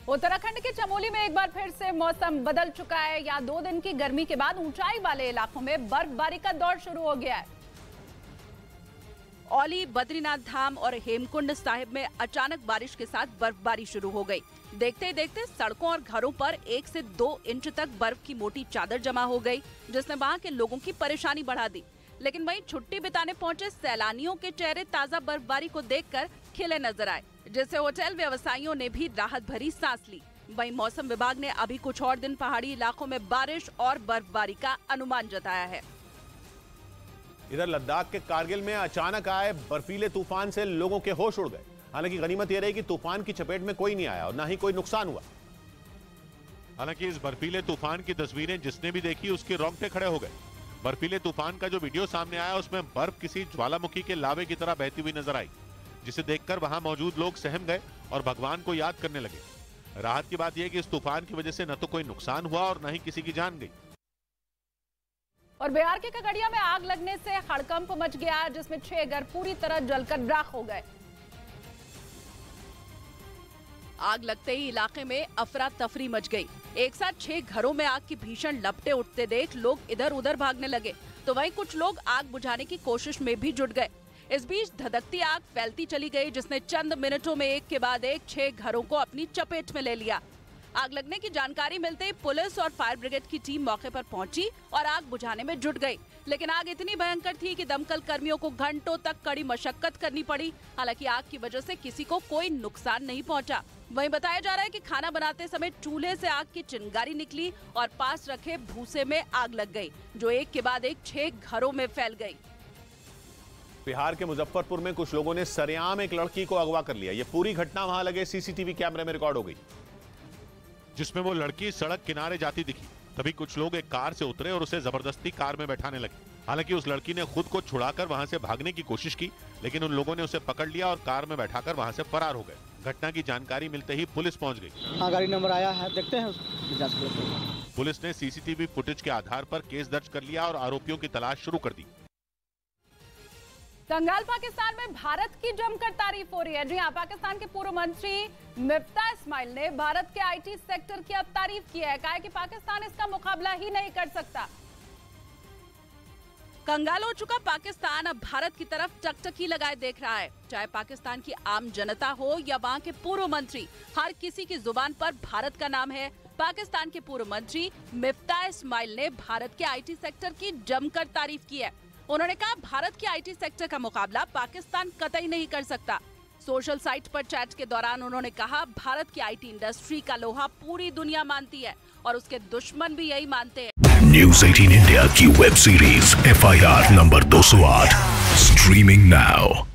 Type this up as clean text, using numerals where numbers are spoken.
उत्तराखंड के चमोली में एक बार फिर से मौसम बदल चुका है। यहाँ 2 दिन की गर्मी के बाद ऊंचाई वाले इलाकों में बर्फबारी का दौर शुरू हो गया है। औली, बद्रीनाथ धाम और हेमकुंड साहिब में अचानक बारिश के साथ बर्फबारी शुरू हो गई। देखते ही देखते सड़कों और घरों पर 1 से 2 इंच तक बर्फ की मोटी चादर जमा हो गई, जिसने वहां के लोगों की परेशानी बढ़ा दी। लेकिन वहीं छुट्टी बिताने पहुंचे सैलानियों के चेहरे ताजा बर्फबारी को देखकर खिले नजर आए, जिससे होटल व्यवसायियों ने भी राहत भरी सांस ली। वहीं मौसम विभाग ने अभी कुछ और दिन पहाड़ी इलाकों में बारिश और बर्फबारी का अनुमान जताया है। इधर लद्दाख के कारगिल में अचानक आए बर्फीले तूफान से लोगों के होश उड़ गए। हालांकि गनीमत यह रही कि तूफान की चपेट में कोई नहीं आया और न ही कोई नुकसान हुआ। हालांकि इस बर्फीले तूफान की तस्वीरें जिसने भी देखी उसके रोंगटे खड़े हो गए। बर्फीले तूफान का जो वीडियो सामने आया उसमें बर्फ किसी ज्वालामुखी के लावे की तरह बहती हुई नजर आई, जिसे देखकर वहां मौजूद लोग सहम गए और भगवान को याद करने लगे। राहत की बात यह कि इस तूफान की वजह से न तो कोई नुकसान हुआ और न ही किसी की जान गई। और बिहार के खगड़िया में आग लगने से हड़कंप मच गया, जिसमें 6 घर पूरी तरह जलकर राख हो गए। आग लगते ही इलाके में अफरा तफरी मच गई। एक साथ 6 घरों में आग की भीषण लपटें उठते देख लोग इधर उधर भागने लगे, तो वहीं कुछ लोग आग बुझाने की कोशिश में भी जुट गए। इस बीच धधकती आग फैलती चली गई, जिसने चंद मिनटों में एक के बाद एक 6 घरों को अपनी चपेट में ले लिया। आग लगने की जानकारी मिलते ही पुलिस और फायर ब्रिगेड की टीम मौके पर पहुंची और आग बुझाने में जुट गई। लेकिन आग इतनी भयंकर थी कि दमकल कर्मियों को घंटों तक कड़ी मशक्कत करनी पड़ी। हालांकि आग की वजह से किसी को कोई नुकसान नहीं पहुंचा। वहीं बताया जा रहा है कि खाना बनाते समय चूल्हे से आग की चिंगारी निकली और पास रखे भूसे में आग लग गई, जो एक के बाद एक 6 घरों में फैल गई। बिहार के मुजफ्फरपुर में कुछ लोगों ने सरेआम एक लड़की को अगवा कर लिया। ये पूरी घटना वहां लगे सीसीटीवी कैमरे में रिकॉर्ड हो गई, जिसमें वो लड़की सड़क किनारे जाती दिखी। तभी कुछ लोग एक कार से उतरे और उसे जबरदस्ती कार में बैठाने लगे। हालांकि उस लड़की ने खुद को छुड़ाकर वहां से भागने की कोशिश की, लेकिन उन लोगों ने उसे पकड़ लिया और कार में बैठाकर वहां से फरार हो गए। घटना की जानकारी मिलते ही पुलिस पहुंच गई। हाँ, गाड़ी नंबर आया है, देखते हैं जांच करते हैं। पुलिस ने सीसीटीवी फुटेज के आधार पर केस दर्ज कर लिया और आरोपियों की तलाश शुरू कर दी। कंगाल पाकिस्तान में भारत की जमकर तारीफ हो रही है। जी हाँ, पाकिस्तान के पूर्व मंत्री मिफ्ता इस्माइल ने भारत के आईटी सेक्टर की अब तारीफ की है। कहा कि पाकिस्तान इसका मुकाबला ही नहीं कर सकता। कंगाल हो चुका पाकिस्तान अब भारत की तरफ टकटकी लगाए देख रहा है। चाहे पाकिस्तान की आम जनता हो या वहाँ के पूर्व मंत्री, हर किसी की जुबान पर भारत का नाम है। पाकिस्तान के पूर्व मंत्री मिफ्ता इस्माइल ने भारत के आईटी सेक्टर की जमकर तारीफ की है। उन्होंने कहा, भारत के आईटी सेक्टर का मुकाबला पाकिस्तान कतई नहीं कर सकता। सोशल साइट पर चैट के दौरान उन्होंने कहा, भारत की आईटी इंडस्ट्री का लोहा पूरी दुनिया मानती है और उसके दुश्मन भी यही मानते हैं। न्यूज़ 18 इंडिया की web series FIR number 208 streaming now.